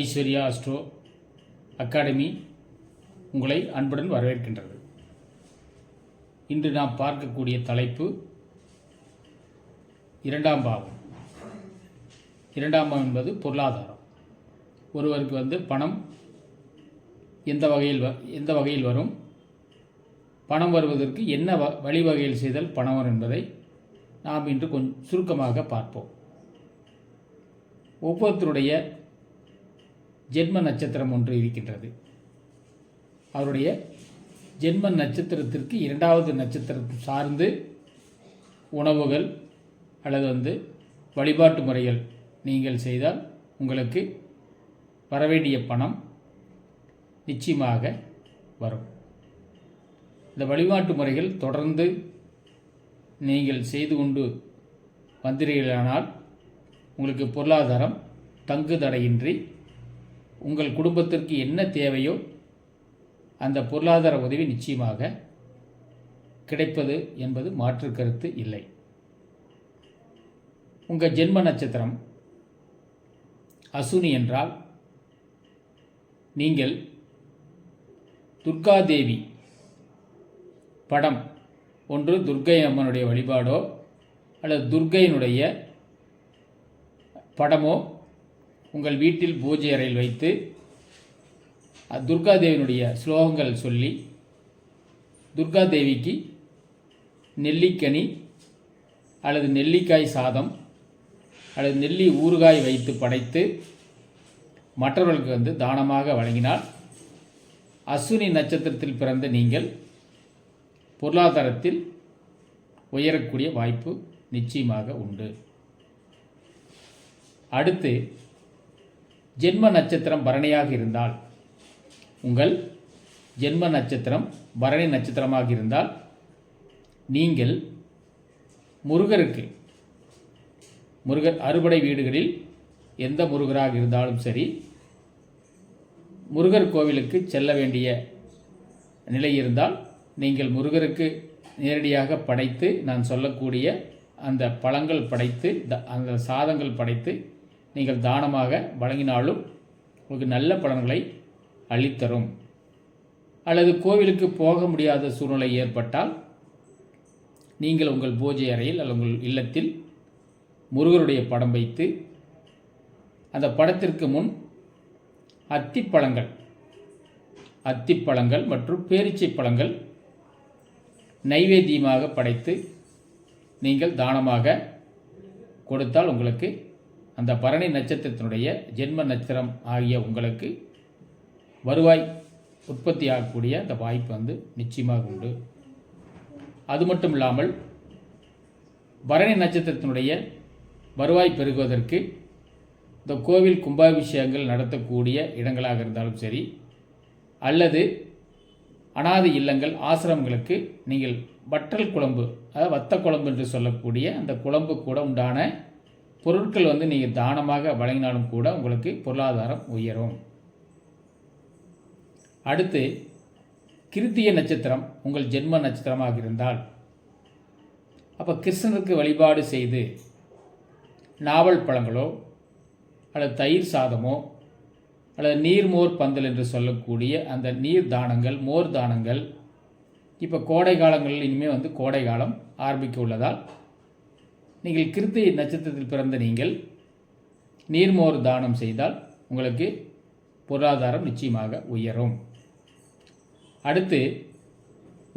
Aishwarya astro academy உங்களை அன்புடன் வரவேற்கின்றது. இன்று நாம் பார்க்கக்கூடிய தலைப்பு இரண்டாம் பாவம். இரண்டாம் பாவம் என்பது பொருளாதாரம். ஒருவருக்கு பணம் எந்த வகையில் வரும், பணம் வருவதற்கு என்ன வழிவகையில் செய்தால் பணம் வரும் என்பதை நாம் இன்று கொஞ்சம் சுருக்கமாக பார்ப்போம். ஒவ்வொருத்தருடைய ஜென்ம நட்சத்திரம் ஒன்று இருக்கின்றது. அவருடைய ஜென்ம நட்சத்திரத்திற்கு இரண்டாவது நட்சத்திரம் சார்ந்து உணவுகள் அல்லது வழிபாட்டு முறைகள் நீங்கள் செய்தால் உங்களுக்கு வரவேண்டிய பணம் நிச்சயமாக வரும். இந்த வழிபாட்டு முறைகள் தொடர்ந்து நீங்கள் செய்து கொண்டு வந்தீர்களானால் உங்களுக்கு பொருளாதாரம் தங்கு தடையின்றி உங்கள் குடும்பத்திற்கு என்ன தேவையோ அந்த பொருளாதார உதவி நிச்சயமாக கிடைப்பது என்பது மாற்று கருத்து இல்லை. உங்கள் ஜென்ம நட்சத்திரம் அசுனி என்றால் நீங்கள் துர்காதேவி படம் ஒன்று துர்க்கை அம்மனுடைய வழிபாடோ அல்லது துர்க்கையினுடைய படமோ உங்கள் வீட்டில் பூஜை அறையில் வைத்து துர்காதேவியினுடைய ஸ்லோகங்கள் சொல்லி துர்காதேவிக்கு நெல்லிக்கனி அல்லது நெல்லிக்காய் சாதம் அல்லது நெல்லி ஊறுகாய் வைத்து படைத்து மற்றவர்களுக்கு தானமாக வழங்கினால் அசுனி நட்சத்திரத்தில் பிறந்த நீங்கள் பொருளாதாரத்தில் உயரக்கூடிய வாய்ப்பு நிச்சயமாக உண்டு. அடுத்து ஜென்ம நட்சத்திரம் பரணியாக இருந்தால், உங்கள் ஜென்ம நட்சத்திரம் பரணி நட்சத்திரமாக இருந்தால் நீங்கள் முருகர் அறுபடை வீடுகளில் எந்த முருகராக இருந்தாலும் சரி, முருகர் கோவிலுக்கு செல்ல வேண்டிய நிலை இருந்தால் நீங்கள் முருகருக்கு நேரடியாக படைத்து நான் சொல்லக்கூடிய அந்த பழங்கள் படைத்து அந்த சாதங்கள் படைத்து நீங்கள் தானமாக வழங்கினாலும் உங்களுக்கு நல்ல பலன்களை அளித்தரும். அல்லது கோவிலுக்கு போக முடியாத சூழ்நிலை ஏற்பட்டால் நீங்கள் உங்கள் பூஜை அறையில் அல்லது உங்கள் இல்லத்தில் முருகருடைய படம் வைத்து அந்த படத்திற்கு முன் அத்திப்பழங்கள் மற்றும் பேரீச்சை பழங்கள் நைவேத்தியமாக படைத்து நீங்கள் தானமாக கொடுத்தால் உங்களுக்கு அந்த பரணி நட்சத்திரத்தினுடைய ஜென்ம நட்சத்திரம் ஆகிய உங்களுக்கு வருவாய் உற்பத்தி ஆகக்கூடிய அந்த வாய்ப்பு நிச்சயமாக உண்டு. அது மட்டும் இல்லாமல் பரணி நட்சத்திரத்தினுடைய வருவாய் பெருகுவதற்கு இந்த கோவில் கும்பாபிஷேகங்கள் நடத்தக்கூடிய இடங்களாக இருந்தாலும் சரி, அல்லது அனாதை இல்லங்கள் ஆசிரமங்களுக்கு நீங்கள் வற்றல் குழம்பு, அதாவது வத்த குழம்பு என்று சொல்லக்கூடிய அந்த குழம்பு கூட உண்டான பொருட்கள் நீங்கள் தானமாக வழங்கினாலும் கூட உங்களுக்கு பொருளாதாரம் உயரும். அடுத்து கிருத்திய நட்சத்திரம் உங்கள் ஜென்ம நட்சத்திரமாக இருந்தால், அப்போ கிருஷ்ணனுக்கு வழிபாடு செய்து நாவல் பழங்களோ அல்லது தயிர் சாதமோ அல்லது நீர்மோர் பந்தல் என்று சொல்லக்கூடிய அந்த நீர் தானங்கள், மோர் தானங்கள், இப்போ கோடை காலங்களில் இனிமேல் கோடை காலம் ஆரம்பிக்க உள்ளதால் நீங்கள் கிருத்திகை நட்சத்திரத்தில் பிறந்த நீங்கள் நீர்மோர் தானம் செய்தால் உங்களுக்கு பொருளாதாரம் நிச்சயமாக உயரும். அடுத்து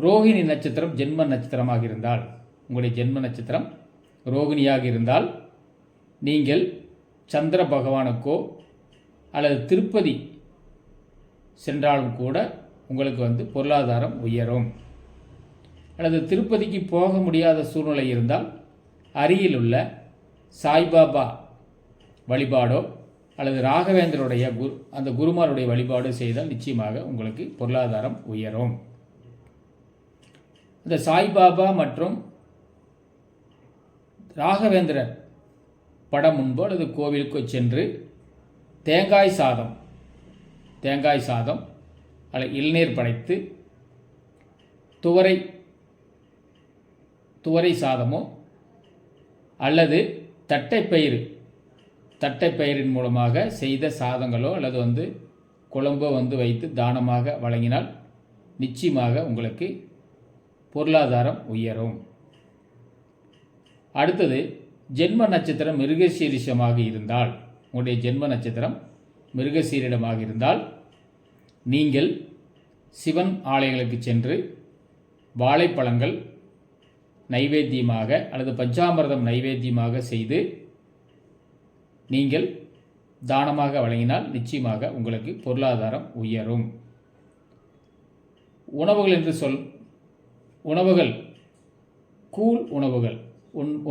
ரோகிணி நட்சத்திரம் ஜென்ம நட்சத்திரமாக இருந்தால், உங்களுடைய ஜென்ம நட்சத்திரம் ரோகிணியாக இருந்தால் நீங்கள் சந்திர பகவானுக்கோ அல்லது திருப்பதி சென்றாலும் கூட உங்களுக்கு பொருளாதாரம் உயரும். அல்லது திருப்பதிக்கு போக முடியாத சூழ்நிலை இருந்தால் அருகில் உள்ள சாய்பாபா வழிபாடோ அல்லது ராகவேந்தருடைய அந்த குருமாருடைய வழிபாடு செய்தால் நிச்சயமாக உங்களுக்கு பொருளாதாரம் உயரும். இந்த சாய்பாபா மற்றும் ராகவேந்திரர் படம் முன்போ அல்லது கோவிலுக்கு சென்று தேங்காய் சாதம் அல்லது இளநீர் படைத்து துவரை சாதமோ அல்லது தட்டைப்பயிரின் மூலமாக செய்த சாதங்களோ அல்லது குழம்போ வைத்து தானமாக வழங்கினால் நிச்சயமாக உங்களுக்கு பொருளாதாரம் உயரும். அடுத்தது, ஜென்ம நட்சத்திரம் மிருகசீரிஷமாக இருந்தால், உங்களுடைய ஜென்ம நட்சத்திரம் மிருகசீரிடமாக இருந்தால் நீங்கள் சிவன் ஆலயங்களுக்கு சென்று வாழைப்பழங்கள் நைவேத்தியமாக அல்லது பஞ்சாமிர்தம் நைவேத்தியமாக செய்து நீங்கள் தானமாக வழங்கினால் நிச்சயமாக உங்களுக்கு பொருளாதாரம் உயரும். உணவுகள் என்று உணவுகள் கூழ் உணவுகள்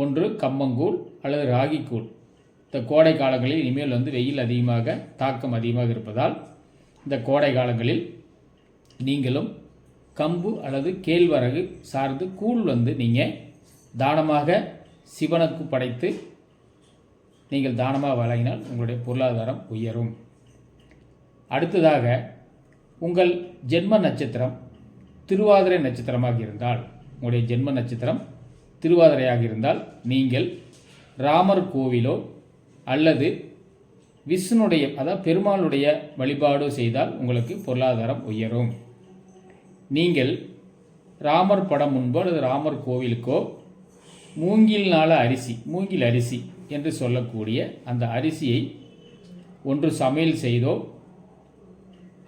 ஒன்று கம்மங்கூழ் அல்லது ராகிக்கூழ். இந்த கோடை காலங்களில் இனிமேல் வெயில் அதிகமாக தாக்கம் அதிகமாக இருப்பதால் இந்த கோடை காலங்களில் நீங்களும் கம்பு அல்லது கேழ்வரகு சார்ந்து கூழ் நீங்கள் தானமாக சிவனுக்கு படைத்து நீங்கள் தானமாக வழங்கினால் உங்களுடைய பொருளாதாரம் உயரும். அடுத்ததாக, உங்கள் ஜென்ம நட்சத்திரம் திருவாதிரை நட்சத்திரமாக இருந்தால், உங்களுடைய ஜென்ம நட்சத்திரம் திருவாதிரையாக இருந்தால் நீங்கள் ராமர் கோவிலோ அல்லது விஷ்ணுடைய பெருமாளுடைய வழிபாடு செய்தால் உங்களுக்கு பொருளாதாரம் உயரும். நீங்கள் ராமர் படம் முன்போ அல்லது ராமர் கோவிலுக்கோ மூங்கில் அரிசி என்று சொல்லக்கூடிய அந்த அரிசியை ஒன்று சமையல் செய்தோ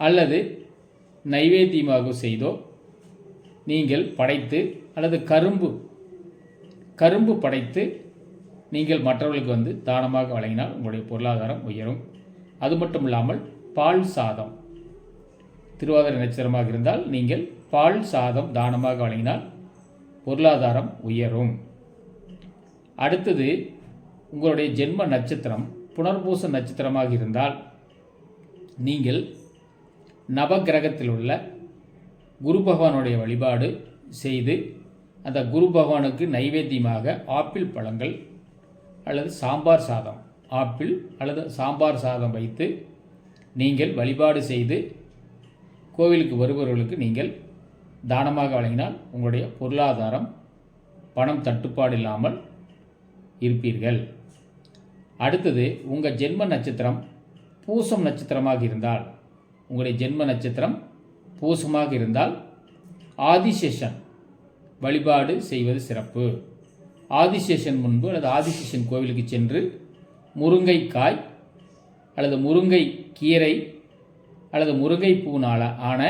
அல்லது நைவேத்தியமாக செய்தோ நீங்கள் படைத்து அல்லது கரும்பு படைத்து நீங்கள் மற்றவர்களுக்கு தானமாக வழங்கினால் உங்களுடைய பொருளாதாரம் உயரும். அது மட்டும் இல்லாமல் பால் சாதம், திருவாதிரை நட்சத்திரமாக இருந்தால் நீங்கள் பால் சாதம் தானமாக வழங்கினால் பொருளாதாரம் உயரும். அடுத்தது, உங்களுடைய ஜென்ம நட்சத்திரம் புனர்பூச நட்சத்திரமாக இருந்தால் நீங்கள் நவகிரகத்தில் உள்ள குரு பகவானுடைய வழிபாடு செய்து அந்த குரு பகவானுக்கு நைவேத்தியமாக ஆப்பிள் பழங்கள் அல்லது சாம்பார் சாதம், ஆப்பிள் அல்லது சாம்பார் சாதம் வைத்து நீங்கள் வழிபாடு செய்து கோவிலுக்கு வருபவர்களுக்கு நீங்கள் தானமாக வழங்கினால் உங்களுடைய பொருளாதாரம் பணம் தட்டுப்பாடு இல்லாமல் இருப்பீர்கள். அடுத்தது, உங்கள் ஜென்ம நட்சத்திரம் பூசம் நட்சத்திரமாக இருந்தால், உங்களுடைய ஜென்ம நட்சத்திரம் பூசமாக இருந்தால் ஆதிசேஷன் வழிபாடு செய்வது சிறப்பு. ஆதிசேஷன் முன்பு அல்லது ஆதிசேஷன் கோவிலுக்கு சென்று முருங்கைக்காய் அல்லது முருங்கை கீரை அல்லது முருங்கை பூனால் ஆன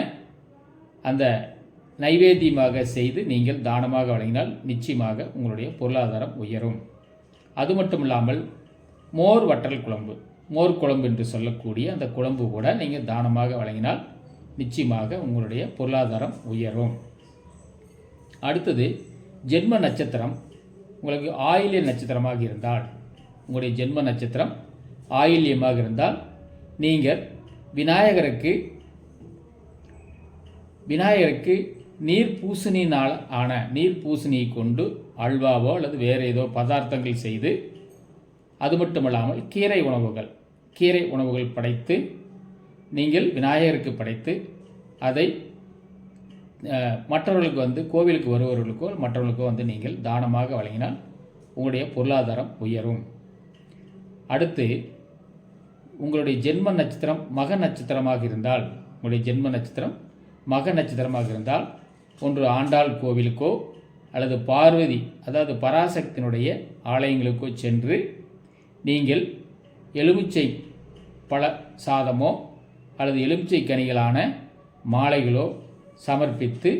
அந்த நைவேத்தியமாக செய்து நீங்கள் தானமாக வழங்கினால் நிச்சயமாக உங்களுடைய பொருளாதாரம் உயரும். அது மட்டும் இல்லாமல் மோர் வற்றல் குழம்பு, மோர் குழம்பு என்று சொல்லக்கூடிய அந்த குழம்பு கூட நீங்கள் தானமாக வழங்கினால் நிச்சயமாக உங்களுடைய பொருளாதாரம் உயரும். அடுத்தது, ஜென்ம நட்சத்திரம் உங்களுக்கு ஆயில்ய நட்சத்திரமாக இருந்தால், உங்களுடைய ஜென்ம நட்சத்திரம் ஆயில்யமாக இருந்தால் நீங்கள் விநாயகருக்கு நீர் பூசணியினால் ஆன நீர் பூசணியை கொண்டு அல்வாவோ அல்லது வேறு ஏதோ பதார்த்தங்கள் செய்து, அது மட்டுமல்லாமல் கீரை உணவுகள் படைத்து நீங்கள் விநாயகருக்கு படைத்து அதை மற்றவர்களுக்கு கோவிலுக்கு வருபவர்களுக்கோ மற்றவர்களுக்கோ நீங்கள் தானமாக வழங்கினால் உங்களுடைய பொருளாதாரம் உயரும். அடுத்து, உங்களுடைய ஜென்ம நட்சத்திரம் மக நட்சத்திரமாக இருந்தால், உங்களுடைய ஜென்ம நட்சத்திரம் மக நட்சத்திரமாக இருந்தால் ஒன்று ஆண்டாள் கோவிலுக்கோ அல்லது பார்வதி பராசக்தியினுடைய ஆலயங்களுக்கோ சென்று நீங்கள் எலுமிச்சை பழ சாதமோ அல்லது எலுமிச்சை கனிகளான மாலைகளோ சமர்ப்பித்து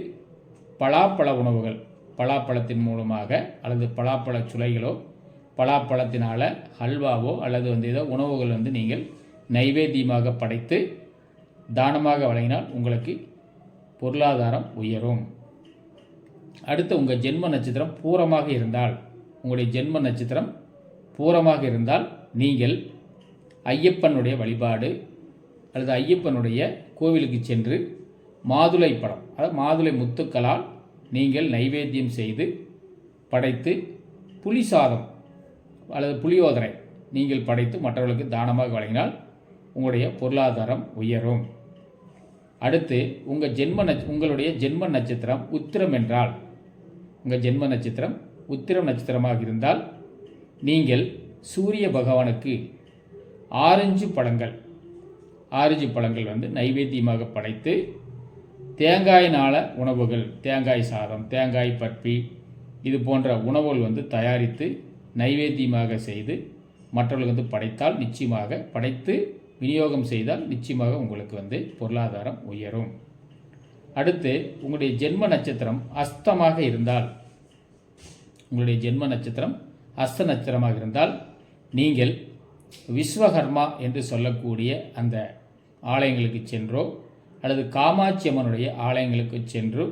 பலாப்பழ உணவுகள், பலாப்பழத்தின் மூலமாக அல்லது பலாப்பழ சுளைகளோ பலாப்பழத்தினால் ஹல்வாவோ அல்லது ஏதோ உணவுகள் நீங்கள் நைவேத்தியமாக படைத்து தானமாக வழங்கினால் உங்களுக்கு பொருளாதாரம் உயரும். அடுத்து, உங்கள் ஜென்ம நட்சத்திரம் பூரமாக இருந்தால், உங்களுடைய ஜென்ம நட்சத்திரம் பூரமாக இருந்தால் நீங்கள் ஐயப்பனுடைய வழிபாடு அல்லது ஐயப்பனுடைய கோவிலுக்கு சென்று மாதுளை பழம் மாதுளை முத்துக்களால் நீங்கள் நைவேத்தியம் செய்து படைத்து புளி சாதம் அல்லது புளியோதரை நீங்கள் படைத்து மற்றவர்களுக்கு தானமாக வழங்கினால் உங்களுடைய பொருளாதாரம் உயரும். அடுத்து, உங்களுடைய ஜென்ம நட்சத்திரம் உத்திரம் என்றால், உங்கள் ஜென்ம நட்சத்திரம் உத்திரம் நட்சத்திரமாக இருந்தால் நீங்கள் சூரிய பகவானுக்கு ஆரஞ்சு பழங்கள் வந்து நைவேத்தியமாக படைத்து, தேங்காயினால உணவுகள், தேங்காய் சாதம், தேங்காய் பர்பி இது போன்ற உணவுகள் வந்து தயாரித்து நைவேத்தியமாக செய்து மற்றவர்களுக்கு வந்து படைத்தால் நிச்சயமாக, படைத்து விநியோகம் செய்தால் நிச்சயமாக உங்களுக்கு வந்து பொருளாதாரம் உயரும். அடுத்து, உங்களுடைய ஜென்ம நட்சத்திரம் அஸ்தமாக இருந்தால், உங்களுடைய ஜென்ம நட்சத்திரம் அஸ்த நட்சத்திரமாக இருந்தால், நீங்கள் விஸ்வகர்மா என்று சொல்லக்கூடிய அந்த ஆலயங்களுக்கு சென்றோ அல்லது காமாட்சி அம்மனுடைய ஆலயங்களுக்கு சென்று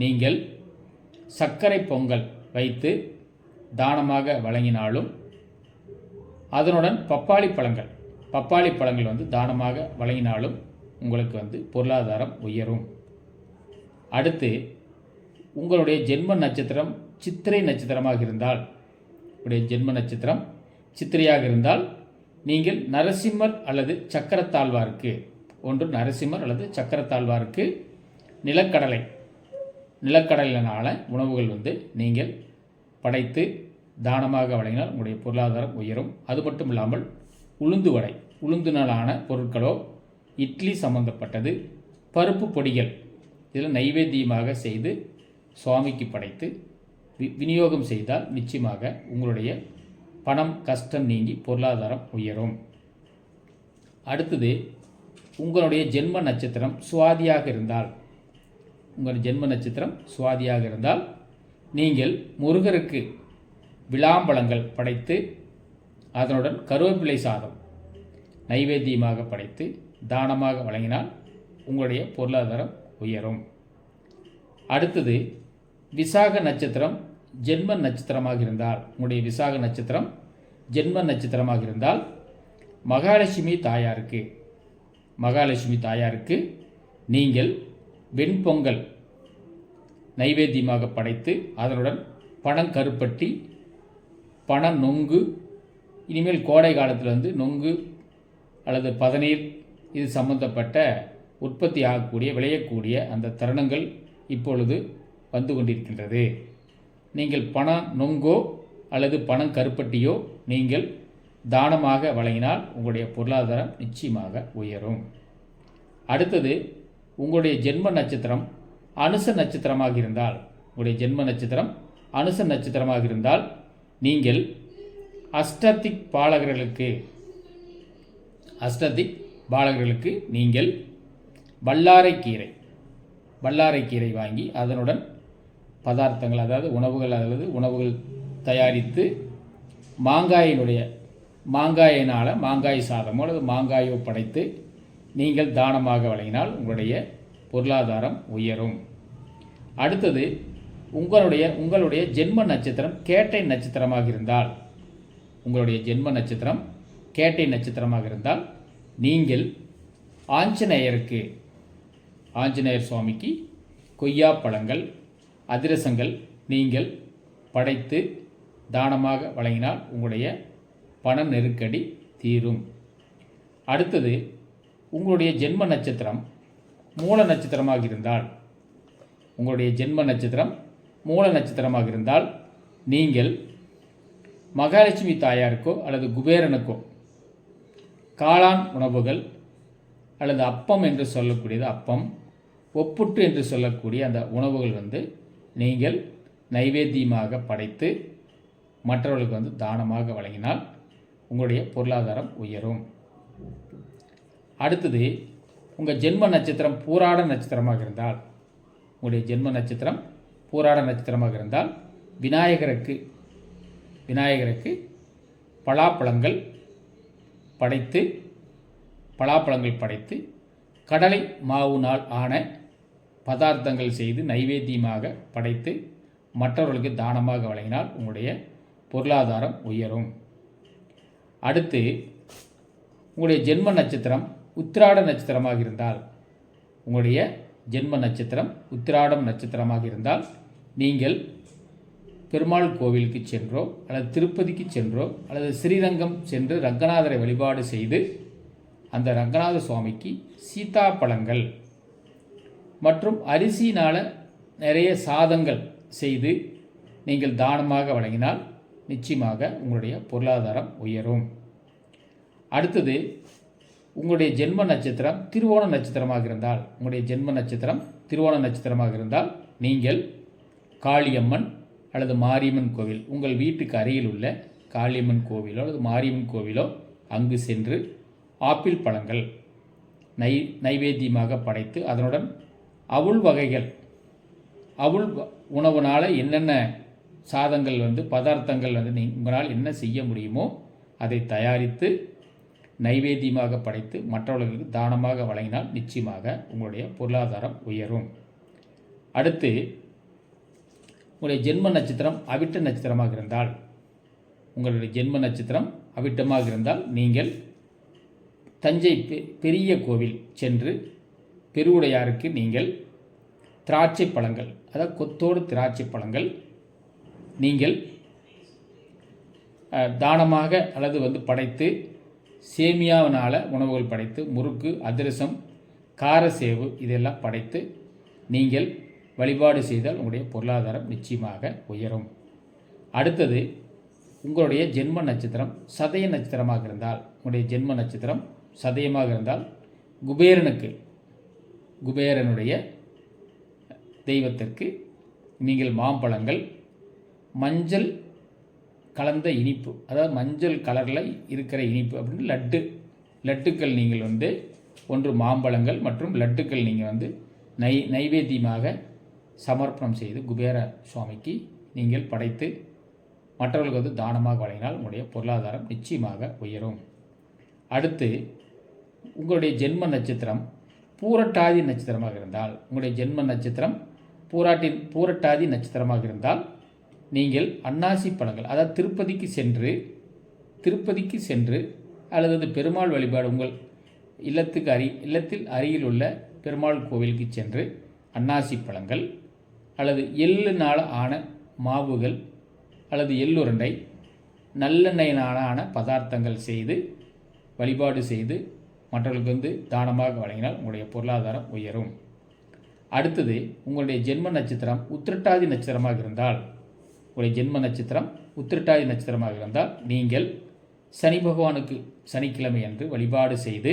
நீங்கள் சர்க்கரை பொங்கல் வைத்து தானமாக வழங்கினாலும், அதனுடன் பப்பாளி பழங்கள் வந்து தானமாக வழங்கினாலும் உங்களுக்கு வந்து பொருளாதாரம் உயரும். அடுத்து, உங்களுடைய ஜென்ம நட்சத்திரம் சித்திரை நட்சத்திரமாக இருந்தால், உங்களுடைய ஜென்ம நட்சத்திரம் சித்திரையாக இருந்தால், நீங்கள் நரசிம்மர் அல்லது சக்கரத்தாழ்வாருக்கு, ஒன்று நரசிம்மர் அல்லது சக்கரத்தாழ்வாருக்கு நிலக்கடலையினால உணவுகள் வந்து நீங்கள் படைத்து தானமாக வழங்கினால் உங்களுடைய பொருளாதாரம் உயரும். அது மட்டும் இல்லாமல் உளுந்துனாலான பொருட்களோ, இட்லி சம்பந்தப்பட்டது, பருப்பு பொடிகள் இதில் நைவேத்தியமாக செய்து சுவாமிக்கு படைத்து விநியோகம் செய்தால் நிச்சயமாக உங்களுடைய பணம் கஷ்டம் நீங்கி பொருளாதாரம் உயரும். அடுத்தது, உங்களுடைய ஜென்ம நட்சத்திரம் சுவாதியாக இருந்தால், உங்கள் ஜென்ம நட்சத்திரம் சுவாதியாக இருந்தால் நீங்கள் முருகருக்கு விளாம்பழங்கள் படைத்து அதனுடன் கருவேப்பிலை சாதம் நைவேத்தியமாக படைத்து தானமாக வழங்கினால் உங்களுடைய பொருளாதாரம் உயரும். அடுத்தது, விசாக நட்சத்திரம் ஜென்ம நட்சத்திரமாக இருந்தால், உங்களுடைய விசாக நட்சத்திரம் ஜென்ம நட்சத்திரமாக இருந்தால் மகாலட்சுமி தாயாருக்கு நீங்கள் வெண்பொங்கல் நைவேத்தியமாக படைத்து அதனுடன் பனங்கருப்பட்டி, நொங்கு, இனிமேல் கோடை காலத்தில் வந்து நொங்கு அல்லது பதநீர் இது சம்பந்தப்பட்ட உற்பத்தி ஆகக்கூடிய விளையக்கூடிய அந்த தருணங்கள் இப்பொழுது வந்து கொண்டிருக்கின்றது. நீங்கள் நொங்கோ அல்லது பனங்கருப்பட்டியோ நீங்கள் தானமாக வழங்கினால் உங்களுடைய பொருளாதாரம் நிச்சயமாக உயரும். அடுத்தது, உங்களுடைய ஜென்ம நட்சத்திரம் அனுச நட்சத்திரமாக இருந்தால், உங்களுடைய ஜென்ம நட்சத்திரம் அனுச நட்சத்திரமாக இருந்தால் நீங்கள் அஷ்டதிக் பாலகர்களுக்கு நீங்கள் வல்லாரைக்கீரை வாங்கி அதனுடன் பதார்த்தங்கள், அதாவது உணவுகள் தயாரித்து மாங்காயினால் மாங்காய் சாதமோ அல்லது மாங்காயோ படைத்து நீங்கள் தானமாக வழங்கினால் உங்களுடைய பொருளாதாரம் உயரும். அடுத்தது, உங்களுடைய ஜென்ம நட்சத்திரம் கேட்டை நட்சத்திரமாக இருந்தால், உங்களுடைய ஜென்ம நட்சத்திரம் கேட்டை நட்சத்திரமாக இருந்தால் நீங்கள் ஆஞ்சநேயர் சுவாமிக்கு கொய்யாப்பழங்கள், அதிரசங்கள் நீங்கள் படைத்து தானமாக வழங்கினால் உங்களுடைய பண நெருக்கடி தீரும். அடுத்தது, உங்களுடைய ஜென்ம நட்சத்திரம் மூல நட்சத்திரமாக இருந்தால், உங்களுடைய ஜென்ம நட்சத்திரம் மூல நட்சத்திரமாக இருந்தால் நீங்கள் மகாலட்சுமி தாயாருக்கோ அல்லது குபேரனுக்கோ காளான் உணவுகள் அல்லது அப்பம் என்று சொல்லக்கூடியது, அப்பம், ஒப்புட்டு என்று சொல்லக்கூடிய அந்த உணவுகள் வந்து நீங்கள் நைவேத்தியமாக படைத்து மற்றவர்களுக்கு வந்து தானமாக வழங்கினால் உங்களுடைய பொருளாதாரம் உயரும். அடுத்தது, உங்கள் ஜென்ம நட்சத்திரம் பூராட நட்சத்திரமாக இருந்தால், உங்களுடைய ஜென்ம நட்சத்திரம் பூராட நட்சத்திரமாக இருந்தால் விநாயகருக்கு பலாப்பழங்கள் படைத்து கடலை மாவுனால் ஆன பதார்த்தங்கள் செய்து நைவேத்தியமாக படைத்து மற்றவர்களுக்கு தானமாக வழங்கினால் உங்களுடைய பொருளாதாரம் உயரும். அடுத்து, உங்களுடைய ஜென்ம நட்சத்திரம் உத்திராட நட்சத்திரமாக இருந்தால், உங்களுடைய ஜென்ம நட்சத்திரம் உத்திராடம் நட்சத்திரமாக இருந்தால் நீங்கள் பெருமாள் கோவிலுக்கு சென்றோ அல்லது திருப்பதிக்கு சென்றோ அல்லது ஸ்ரீரங்கம் சென்று ரங்கநாதரை வழிபாடு செய்து அந்த ரங்கநாத சுவாமிக்கு சீதாப்பழங்கள் மற்றும் அரிசியினால் நிறைய சாதங்கள் செய்து நீங்கள் தானமாக வழங்கினால் நிச்சயமாக உங்களுடைய பொருளாதாரம் உயரும். அடுத்தது உங்களுடைய ஜென்ம நட்சத்திரம் திருவோண நட்சத்திரமாக இருந்தால், உங்களுடைய ஜென்ம நட்சத்திரம் திருவோண நட்சத்திரமாக இருந்தால் நீங்கள் காளியம்மன் அல்லது மாரியம்மன் கோவில், உங்கள் வீட்டுக்கு அருகில் உள்ள காளியம்மன் கோவிலோ அல்லது மாரியம்மன் கோவிலோ அங்கு சென்று ஆப்பிள் பழங்கள் நைவேத்தியமாக படைத்து அதனுடன் அவுள் வகைகள், அவுள் உணவுனால் என்னென்ன சாதங்கள் பதார்த்தங்கள் உங்களால் என்ன செய்ய முடியுமோ அதை தயாரித்து நைவேத்தியமாக படைத்து மற்றவர்களுக்கு தானமாக வழங்கினால் நிச்சயமாக உங்களுடைய பொருளாதாரம் உயரும். அடுத்து உங்களுடைய ஜென்ம நட்சத்திரம் அவிட்ட நட்சத்திரமாக இருந்தால், உங்களுடைய ஜென்ம நட்சத்திரம் அவிட்டமாக இருந்தால் நீங்கள் தஞ்சை பெரிய கோவில் சென்று பெருவுடையாருக்கு நீங்கள் திராட்சை பழங்கள், அதாவது கொத்தோடு திராட்சை பழங்கள் நீங்கள் தானமாக அல்லது படைத்து, சேமியாவினால் உணவுகள் படைத்து, முறுக்கு, அதிரசம், காரசேவு இதெல்லாம் படைத்து நீங்கள் வழிபாடு செய்தால் உங்களுடைய பொருளாதாரம் நிச்சயமாக உயரும். அடுத்தது உங்களுடைய ஜென்ம நட்சத்திரம் சதய நட்சத்திரமாக இருந்தால், உங்களுடைய ஜென்ம நட்சத்திரம் சதயமாக இருந்தால் குபேரனுடைய தெய்வத்திற்கு நீங்கள் மாம்பழங்கள், மஞ்சள் கலந்த இனிப்பு, அதாவது மஞ்சள் கலரில் இருக்கிற இனிப்பு அப்படின்னு லட்டுக்கள் நீங்கள் ஒன்று மாம்பழங்கள் மற்றும் லட்டுக்கள் நீங்கள் நைவேத்தியமாக சமர்ப்பணம் செய்து குபேர சுவாமிக்கு நீங்கள் படைத்து மற்றவர்களுக்கு தானமாக வழங்கினால் உங்களுடைய பொருளாதாரம் நிச்சயமாக உயரும். அடுத்து உங்களுடைய ஜென்ம நட்சத்திரம் பூரட்டாதி நட்சத்திரமாக இருந்தால், உங்களுடைய ஜென்ம நட்சத்திரம் பூரட்டாதி நட்சத்திரமாக இருந்தால் நீங்கள் அன்னாசி பழங்கள், அதாவது திருப்பதிக்கு சென்று அல்லது பெருமாள் வழிபாடு உங்கள் இல்லத்தில் அருகில் உள்ள பெருமாள் கோவிலுக்கு சென்று அன்னாசி பழங்கள் அல்லது எள்ளுனால் ஆன மாவுகள் அல்லது எள்ளுருண்டை, நல்லெண்ணெயினால் ஆன பதார்த்தங்கள் செய்து வழிபாடு செய்து மற்றவர்களுக்கு தானமாக வழங்கினால் உங்களுடைய பொருளாதாரம் உயரும். அடுத்தது உங்களுடைய ஜென்ம நட்சத்திரம் உத்திரட்டாதி நட்சத்திரமாக இருந்தால், உங்களுடைய ஜென்ம நட்சத்திரம் உத்திரட்டாதி நட்சத்திரமாக இருந்தால் நீங்கள் சனி பகவானுக்கு சனிக்கிழமை அன்று வழிபாடு செய்து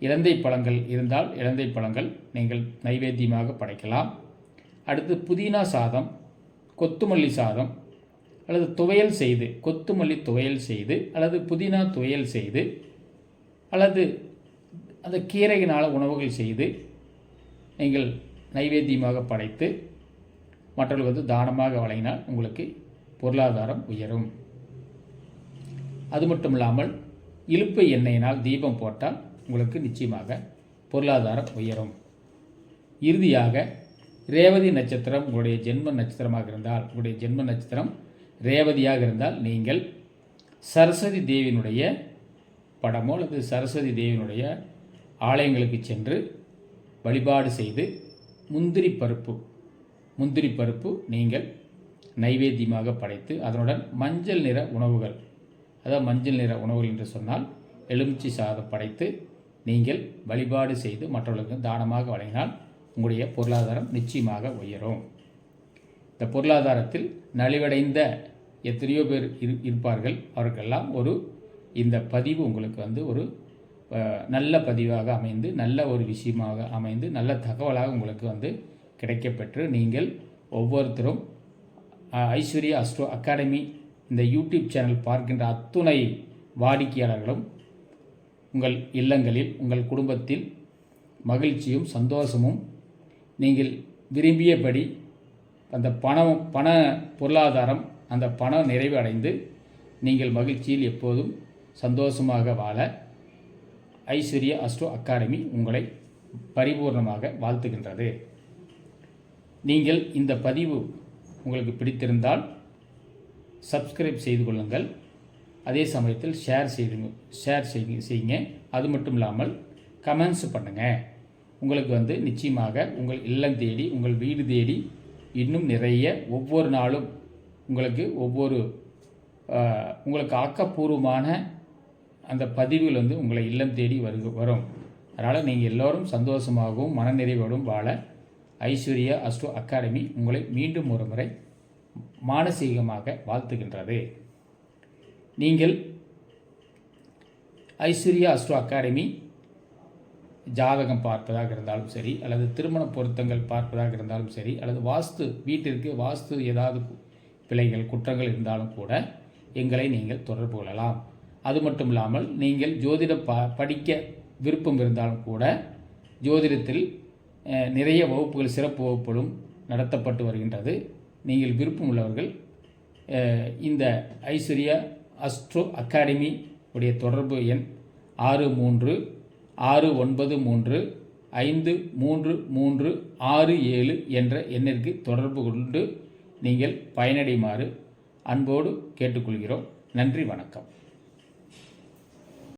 இலந்தை பழங்கள் இருந்தால் இலந்தை பழங்கள் நீங்கள் நைவேத்தியமாக படைக்கலாம். அடுத்து புதினா சாதம், கொத்துமல்லி சாதம் அல்லது துவையல் செய்து, கொத்துமல்லி துவையல் செய்து அல்லது புதினா துவையல் செய்து அல்லது அந்த கீரையினால் உணவுகள் செய்து நீங்கள் நைவேத்தியமாக படைத்து மற்றவர்களுக்கு தானமாக வழங்கினால் உங்களுக்கு பொருளாதாரம் உயரும். அது மட்டும் இல்லாமல் இலுப்பை எண்ணெயினால் தீபம் போட்டால் உங்களுக்கு நிச்சயமாக பொருளாதாரம் உயரும். இறுதியாக ரேவதி நட்சத்திரம் உங்களுடைய ஜென்ம நட்சத்திரமாக இருந்தால், உங்களுடைய ஜென்ம நட்சத்திரம் ரேவதியாக இருந்தால் நீங்கள் சரஸ்வதி தேவியினுடைய படமோ அல்லது சரஸ்வதி தேவியினுடைய ஆலயங்களுக்கு சென்று வழிபாடு செய்து முந்திரி பருப்பு நீங்கள் நைவேத்தியமாக படைத்து அதனுடன் மஞ்சள் நிற உணவுகள், அதாவது மஞ்சள் நிற உணவுகள் என்று சொன்னால் எலுமிச்சை சாதம் படைத்து நீங்கள் வழிபாடு செய்து மற்றவர்களுக்கு தானமாக வழங்கினால் உங்களுடைய பொருளாதாரம் நிச்சயமாக உயரும். இந்த பொருளாதாரத்தில் நலிவடைந்த எத்தனையோ பேர் இருப்பார்கள். அவருக்கெல்லாம் இந்த பதிவு உங்களுக்கு ஒரு நல்ல பதிவாக அமைந்து, நல்ல ஒரு விஷயமாக அமைந்து, நல்ல தகவலாக உங்களுக்கு கிடைக்கப்பெற்று நீங்கள் ஒவ்வொருத்தரும் ஐஸ்வர்யா அஸ்ட்ரோ அகாடமி இந்த யூடியூப் சேனல் பார்க்கின்ற அத்துணை வாடிக்கையாளர்களும் உங்கள் இல்லங்களில் உங்கள் குடும்பத்தில் மகிழ்ச்சியும் சந்தோஷமும் நீங்கள் விரும்பியபடி அந்த பண பொருளாதாரம் அந்த பணம் நிறைவு அடைந்து நீங்கள் மகிழ்ச்சியில் எப்போதும் சந்தோஷமாக வாழ ஐஸ்வர்யா அஸ்ட்ரோ அகாடமி உங்களை பரிபூர்ணமாக வாழ்த்துகின்றது. நீங்கள் இந்த பதிவு உங்களுக்கு பிடித்திருந்தால் சப்ஸ்கிரைப் செய்து கொள்ளுங்கள். அதே சமயத்தில் ஷேர் செய்யுங்க. அது மட்டும் இல்லாமல் கமெண்ட்ஸ் பண்ணுங்கள். உங்களுக்கு நிச்சயமாக உங்கள் இல்லம் தேடி உங்கள் வீடு தேடி இன்னும் நிறைய ஒவ்வொரு நாளும் உங்களுக்கு உங்களுக்கு ஆக்கப்பூர்வமான அந்த பதிவுகள் உங்களை இல்லம் தேடி வரும். அதனால் நீங்கள் எல்லோரும் சந்தோஷமாகவும் மனநிறைவோடும் வாழ ஐஸ்வர்யா அஸ்ட்ரோ அகாடமி உங்களை மீண்டும் ஒரு முறை மானசீகமாக வாழ்த்துகின்றது. நீங்கள் ஐஸ்வர்யா அஸ்ட்ரோ அகாடமி ஜாதகம் பார்ப்பதாக இருந்தாலும் சரி, அல்லது திருமண பொருத்தங்கள் பார்ப்பதாக இருந்தாலும் சரி, அல்லது வாஸ்து, வீட்டிற்கு வாஸ்து ஏதாவது பிழைகள் குற்றங்கள் இருந்தாலும் கூட எங்களை நீங்கள் தொடர்பு கொள்ளலாம். அது மட்டும் இல்லாமல் நீங்கள் ஜோதிடம் படிக்க விருப்பம் இருந்தாலும் கூட ஜோதிடத்தில் நிறைய வகுப்புகள், சிறப்பு வகுப்புகளும் நடத்தப்பட்டு வருகின்றது. நீங்கள் விருப்பம் உள்ளவர்கள் இந்த ஐஸ்வர்யா அஸ்ட்ரோ அகாடமி உடைய தொடர்பு எண் 6369353367 என்ற எண்ணிற்கு தொடர்பு கொண்டு நீங்கள் பயனடையுமாறு அன்போடு கேட்டுக்கொள்கிறோம். நன்றி, வணக்கம்.